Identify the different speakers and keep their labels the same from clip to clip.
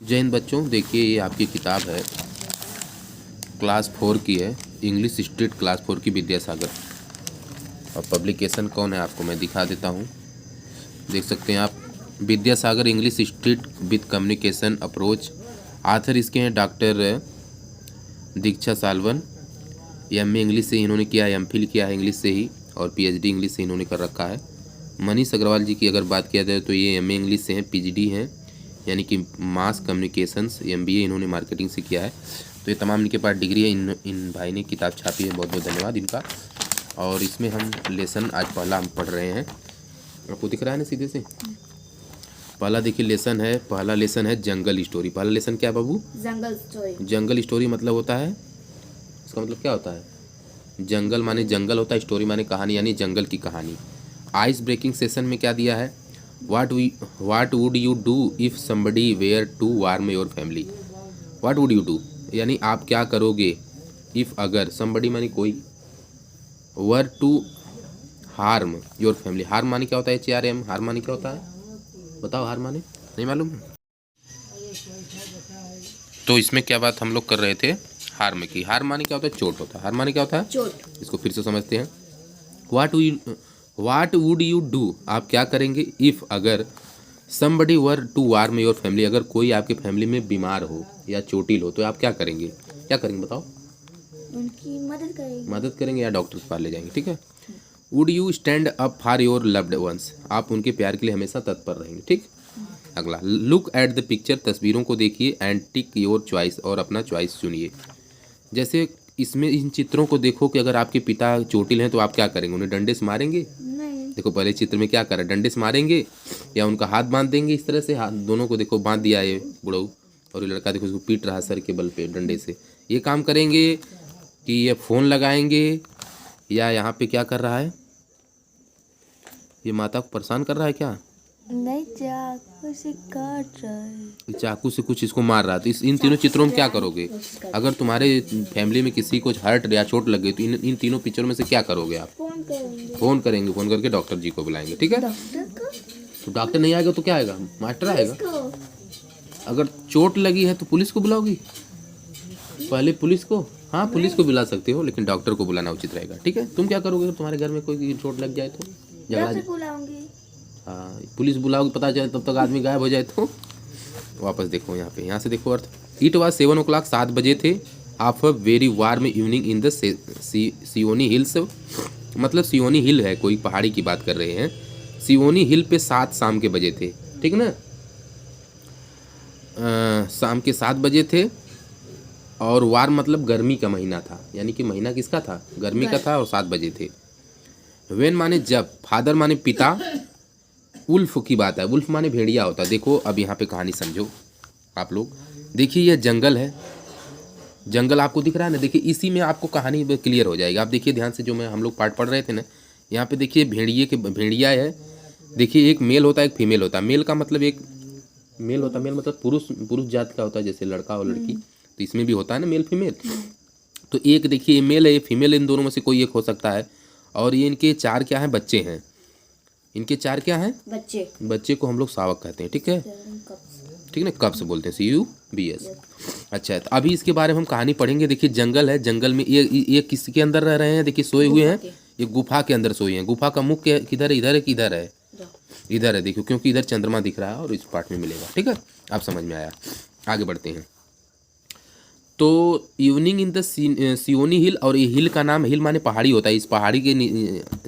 Speaker 1: जय हिंद बच्चों, देखिए ये आपकी किताब है, क्लास 4 की है, इंग्लिश स्ट्रीट क्लास 4 की विद्यासागर। और पब्लिकेशन कौन है आपको मैं दिखा देता हूँ। देख सकते हैं आप, Vidyasagar English street with communication approach. Author इसके हैं doctor Diksha Salwan. MA English से इन्होंने किया है, एमफिल किया है इंग्लिश से ही, और पीएचडी इंग्लिश से इन्होंने कर रखा है। मनीष अग्रवाल जी की अगर बात किया जाए तो ये एमए इंग्लिश से हैं, पीएचडी हैं यानी कि मास कम्युनिकेशंस, एमबीए इन्होंने मार्केटिंग से किया है। तो ये तमाम इनके पास डिग्री है। इन भाई ने किताब छापी है, बहुत बहुत धन्यवाद इनका। और इसमें हम लेसन आज पहला हम पढ़ रहे हैं, आपको दिख रहा है ना सीधे से। पहला देखिए लेसन है, पहला लेसन है जंगल स्टोरी। पहला लेसन क्या बाबू?
Speaker 2: जंगल स्टोरी।
Speaker 1: जंगल स्टोरी मतलब होता है, इसका मतलब क्या होता है? जंगल माने जंगल होता है, स्टोरी माने कहानी, यानी जंगल की कहानी। आइस ब्रेकिंग सेशन में क्या दिया है? What would you do if somebody were to warm your family? What would you do यानी आप क्या करोगे? if अगर, somebody माने कोई, were to harm your family, harm माने क्या होता है? HRM, harm माने क्या होता है? बताओ, harm माने नहीं मालूम? तो इसमें क्या बात हम लोग कर रहे थे? हार्म की। हार्म माने क्या होता है? चोट होता है। हार्म माने क्या होता है?
Speaker 2: चोट।
Speaker 1: इसको फिर से समझते हैं। What would you do आप क्या करेंगे? इफ़ अगर, somebody were to warm your family अगर कोई आपके फैमिली में बीमार हो या चोटिल हो तो आप क्या करेंगे? क्या करेंगे बताओ?
Speaker 2: उनकी मदद करेंगे।
Speaker 1: मदद करेंगे या डॉक्टर के पास ले जाएंगे, ठीक है। Would you stand up for your loved ones आप उनके प्यार के लिए हमेशा तत्पर रहेंगे, ठीक। अगला, लुक एट द पिक्चर तस्वीरों को देखिए एंड टिक योर चॉइस और अपना चॉइस चुनिए। जैसे इसमें इन चित्रों को देखो कि अगर आपके पिता चोटिल हैं तो आप क्या करेंगे? उन्हें डंडे से मारेंगे?
Speaker 2: नहीं।
Speaker 1: देखो पहले चित्र में क्या करा, डंडे से मारेंगे या उनका हाथ बांध देंगे इस तरह से। हाथ दोनों को देखो बांध दिया ये बुढ़ऊ, और ये लड़का देखो उसको पीट रहा सर के बल पे डंडे से। ये काम करेंगे कि ये फ़ोन लगाएंगे, या यहाँ पे क्या कर रहा है? ये माता को परेशान कर रहा है क्या?
Speaker 2: नहीं, चाकू से काट रहा है।
Speaker 1: चाकू से कुछ इसको मार रहा है। तो इन तीनों चित्रों में क्या करोगे? अगर तुम्हारे फैमिली में किसी को हर्ट या चोट लग गई तो इन तीनों पिक्चरों में से क्या करोगे आप?
Speaker 2: फोन करेंगे।
Speaker 1: फ़ोन करेंगे, फ़ोन करके डॉक्टर जी को बुलाएंगे, ठीक है।
Speaker 2: डॉक्टर को?
Speaker 1: तो डॉक्टर नहीं आएगा तो क्या आएगा? मास्टर आएगा।
Speaker 2: किसको?
Speaker 1: अगर चोट लगी है तो पुलिस को बुलाओगी? पहले पुलिस को, हाँ पुलिस को बुला सकते हो, लेकिन डॉक्टर को बुलाना उचित रहेगा, ठीक है। तुम क्या करोगे अगर तुम्हारे घर में कोई चोट लग जाए तो? झगड़ा?
Speaker 2: डॉक्टर बुलाऊंगी।
Speaker 1: हाँ, पुलिस बुलाओगे, पता चले तब तक आदमी गायब हो जाए तो? वापस देखो यहाँ पे, यहाँ से देखो अर्थ। इट वॉज 7 o'clock 7 बजे थे। Of a very warm evening in the Seoni hills, मतलब सियोनी हिल है, कोई पहाड़ी की बात कर रहे हैं। सियोनी हिल पे 7 शाम के बजे थे, ठीक ना। शाम के 7 बजे थे, और वार मतलब गर्मी का महीना था, यानी कि महीना किसका था? गर्मी का था, और 7 बजे थे। वेन माने जब, फादर माने पिता, उल्फ की बात है। उल्फ माने भेड़िया होता है। देखो अब यहाँ पे कहानी समझो आप लोग। देखिए ये जंगल है, जंगल आपको दिख रहा है ना। देखिए इसी में आपको कहानी क्लियर हो जाएगी। आप देखिए ध्यान से, जो मैं हम लोग पाठ पढ़ रहे थे ना, यहाँ पे देखिए भेड़िया है। देखिए एक मेल होता है, एक फीमेल होता है। मेल का मतलब एक मेल होता है, मेल मतलब पुरुष जात का होता है, जैसे लड़का और लड़की। तो इसमें भी होता है ना मेल फीमेल। तो एक देखिए ये मेल है, ये फीमेल, इन दोनों में से कोई एक हो सकता है। और ये इनके 4 क्या हैं? बच्चे हैं। इनके 4 क्या हैं? बच्चे को हम लोग शावक कहते हैं, ठीक है। ठीक है ना, कब्स बोलते हैं, CUBS। अच्छा है, तो अभी इसके बारे में हम कहानी पढ़ेंगे। देखिए जंगल है, जंगल में ये किसके अंदर रह रहे हैं? देखिए सोए हुए हैं, ये गुफा के अंदर सोए हैं। गुफा का मुख किधर है? इधर है कि इधर है? इधर है, देखियो, क्योंकि इधर चंद्रमा दिख रहा है और इस पार्ट में मिलेगा, ठीक है। आप समझ में आया, आगे बढ़ते हैं। तो इवनिंग इन द सियोनी हिल, और ये हिल का नाम, हिल माने पहाड़ी होता है। इस पहाड़ी के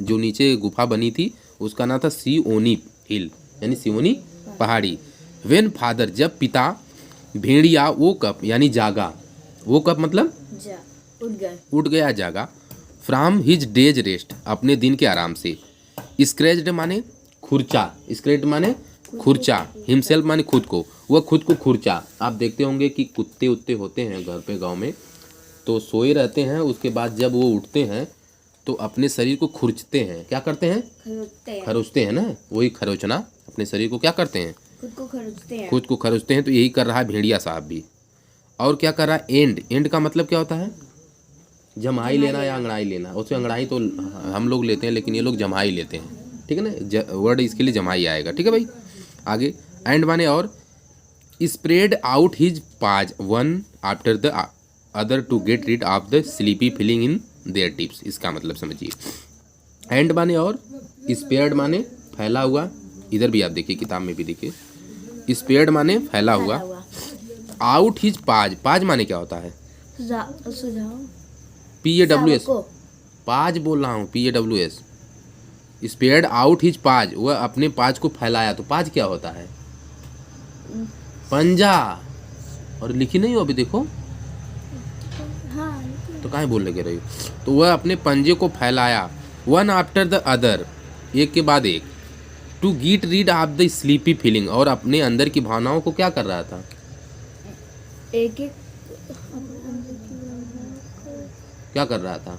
Speaker 1: जो नीचे गुफा बनी थी उसका नाम था सियोनी हिल, यानी सियोनी पहाड़ी। वेन फादर जब पिता, भेड़िया वो कब यानी जागा, वो कब मतलब उठ गया जागा। फ्रॉम हिज डेज रेस्ट अपने दिन के आराम से। स्क्रैच्ड माने खुरचा, स्क्रैच्ड माने खुरचा, हिमसेल्फ माने खुद को, वह खुद को खुरचा। आप देखते होंगे कि कुत्ते उत्ते होते हैं घर पे गांव में, तो सोए रहते हैं, उसके बाद जब वो उठते हैं तो अपने शरीर को खुरचते हैं। क्या करते हैं? खरोचते हैं ना, वही खरोचना। अपने शरीर को क्या करते हैं? खुद को खरोचते हैं। तो यही कर रहा है भेड़िया साहब भी। और क्या कर रहा है? एंड का मतलब क्या होता है? जमाई लेना या अंगड़ाई लेना। उससे अंगड़ाई तो हम लोग लेते हैं, लेकिन ये लोग जमाई लेते हैं, ठीक है ना। वर्ड इसके लिए जमाई आएगा, ठीक है भाई। आगे, एंड माने और, spread out his paws one after the other to get rid of the sleepy feeling in their tips. इसका मतलब समझिए, एंड माने और, स्प्रेड माने फैला हुआ, इधर भी आप देखिए किताब में भी देखिए, स्प्रेड माने फैला हुआ, आउट हिज पाज, पाज माने क्या होता है,
Speaker 2: सुझाव,
Speaker 1: PAWS, पाज बोल रहा हूँ, PAWS। स्प्रेड आउट हिज पाज, वह अपने पाज को फैलाया, तो पाज क्या होता है, पंजा। और लिखी नहीं हो अभी देखो,
Speaker 2: हाँ
Speaker 1: तो काहे बोल लगे रही हो। तो वह अपने पंजे को फैलाया, वन आफ्टर द अदर, एक के बाद एक, to get rid of the sleepy feeling, और अपने अंदर की भावनाओं को क्या कर रहा था,
Speaker 2: एक एक
Speaker 1: क्या कर रहा था,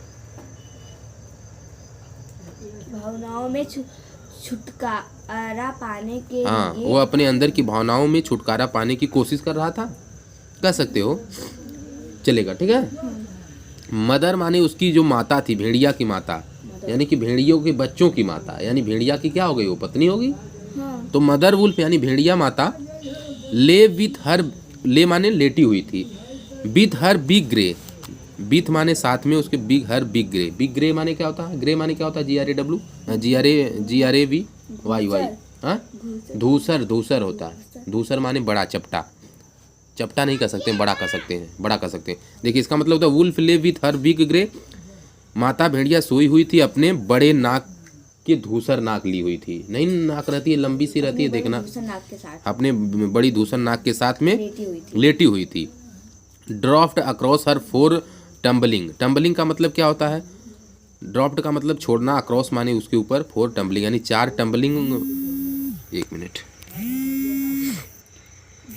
Speaker 2: भावनाओं में छुटकारा पाने के
Speaker 1: हाँ,
Speaker 2: लिए,
Speaker 1: वो अपने अंदर की भावनाओं में छुटकारा पाने की कोशिश कर रहा था, कह सकते हो, चलेगा, ठीक है। मदर माने उसकी जो माता थी, भेड़िया की माता, यानी कि भेड़ियों के बच्चों की माता, यानी भेड़िया की क्या हो गई, वो पत्नी होगी।
Speaker 2: हाँ,
Speaker 1: तो मदर वुल्फ यानी भेड़िया माता, ले विथ हर, ले माने लेटी हुई थी, with her big grey, with माने साथ में उसके, बिग हर बिग ग्रे, बिग ग्रे माने क्या होता है, ग्रे माने क्या होता है, GRAVY, हाँ, धूसर, धूसर होता है, धूसर माने बड़ा, चपटा, चपटा नहीं कर सकते, बड़ा कर सकते हैं, बड़ा कर सकते हैं। देखिए इसका मतलब होता है wolf lay with her big grey, माता भेड़िया सोई हुई थी, अपने बड़े नाक के धूसर नाक ली हुई थी, नहीं नाक रहती है, लंबी सी रहती है, देखना,
Speaker 2: नाक के साथ
Speaker 1: अपने बड़ी धूसर नाक के साथ में
Speaker 2: लेटी हुई थी।
Speaker 1: Draught across her 4 tumbling, tumbling का मतलब क्या होता है, ड्रॉफ्ट का मतलब छोड़ना, अक्रॉस माने उसके ऊपर, 4 टम्बलिंग यानी 4 टम्बलिंग, एक मिनट,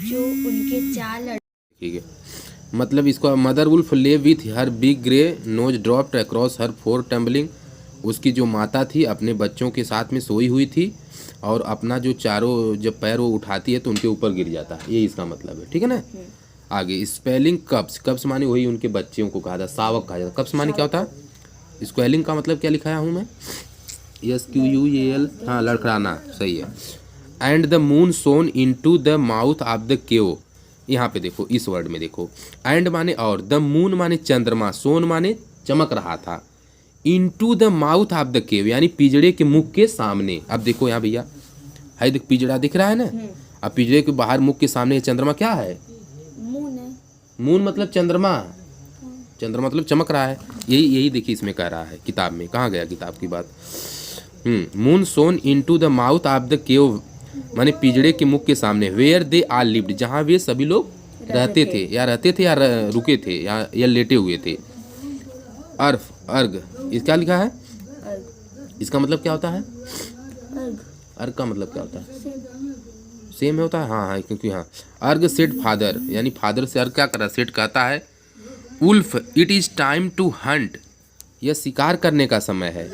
Speaker 2: जो उनके 4
Speaker 1: ठीक है, मतलब इसको, mother wolf lay with her big grey nose dropped across her 4 tumbling, उसकी जो माता थी अपने बच्चों के साथ में सोई हुई थी, और अपना जो चारों जब पैर वो उठाती है तो उनके ऊपर गिर जाता है, ये इसका मतलब है, ठीक है ना। आगे स्पेलिंग कप्स, कप्स माने वही उनके बच्चों को कहा था, शावक कहा जाता, कप्स माने क्या होता है, स्क्वेलिंग का मतलब क्या लिखाया हूँ मैं, SQUAL, हाँ, लड़खड़ाना, सही है। And the moon shone into the mouth of the cave, यहाँ पे देखो इस वर्ड में देखो, एंड माने और, द मून माने चंद्रमा, सोन माने चमक रहा था, into the mouth of the केव यानी पिंजड़े के मुख के सामने। अब देखो यहाँ भैया, है देख, पिंजड़ा दिख रहा है ना, अब पिंजड़े के बाहर मुख के सामने चंद्रमा क्या है,
Speaker 2: मून है,
Speaker 1: मून मतलब चंद्रमा, चंद्रमा मतलब चमक रहा है, यही देखिए इसमें कह रहा है किताब में, कहाँ गया किताब की बात, moon shone into the mouth of the cave माने पिंजड़े के मुख के सामने, वेयर दे आर लिव्ड, जहाँ वे सभी लोग रहते थे या रुके थे या लेटे हुए थे। अर्फ, अर्ग, इस क्या लिखा है, इसका मतलब क्या होता है, अर्ग का मतलब क्या होता है, सेम होता है, हाँ हाँ, क्योंकि हाँ, अर्ग सेड फादर, यानी फादर से अर्ग क्या कर रहा है, सेड कहता है, wolf it is time to hunt, यह शिकार करने का समय है,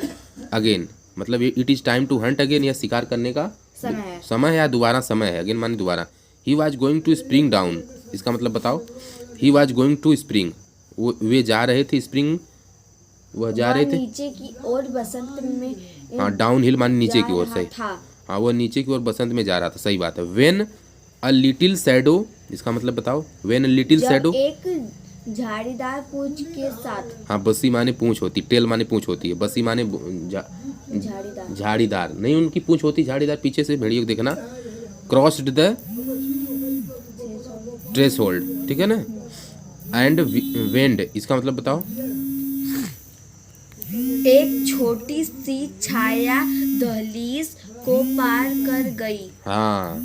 Speaker 1: अगेन मतलब it is time to hunt again, यह शिकार करने का समय है या दोबारा समय है, अगेन माने दोबारा। He was going to spring down, इसका मतलब बताओ, he was going to spring, वे जा रहे थे, स्प्रिंग वह जा रहे थे
Speaker 2: नीचे की ओर बसंत में,
Speaker 1: हाँ, डाउन हिल माने नीचे की ओर, सही,
Speaker 2: था,
Speaker 1: हाँ, वह नीचे की ओर बसंत में जा रहा था, सही बात है। वेन अ लिटिल शैडो, इसका मतलब बताओ, वेन अ लिटिल शैडो,
Speaker 2: एक झाड़ीदार पूंछ के साथ,
Speaker 1: हाँ, बसी माने पूंछ होती, टेल माने पूंछ होती है, बसी माने झाड़ीदार नहीं, उनकी पूंछ होती झाड़ीदार, पीछे से भेड़ियों को देखना, क्रॉस्ड द थ्रेशोल्ड, ठीक है ना। एंड वेंड, इसका मतलब बताओ,
Speaker 2: एक छोटी सी छाया दहलीज को पार कर गई,
Speaker 1: हाँ,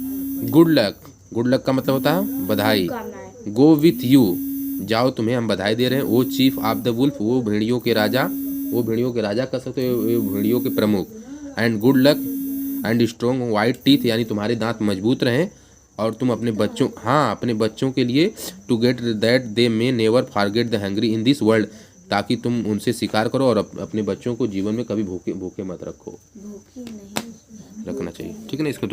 Speaker 1: गुड लक, गुड लक का मतलब होता है बधाई,
Speaker 2: कामनाएं,
Speaker 1: गो विथ यू, जाओ तुम्हें हम बधाई दे रहे हैं, वो चीफ ऑफ द वुल्फ, वो भेड़ियों के राजा, वो भेड़ियों के राजा कर सकते हो, वो भेड़ियों के प्रमुख, and good luck and strong white teeth, यानी तुम्हारे दांत मजबूत रहें, और तुम अपने बच्चों, हाँ, अपने बच्चों के लिए, to get that they may never forget the hungry in this world, ताकि तुम उनसे शिकार करो और अपने बच्चों को जीवन में कभी भूखे भूखे मत रखो,
Speaker 2: भूखी नहीं
Speaker 1: रखना चाहिए, ठीक है ना। इसको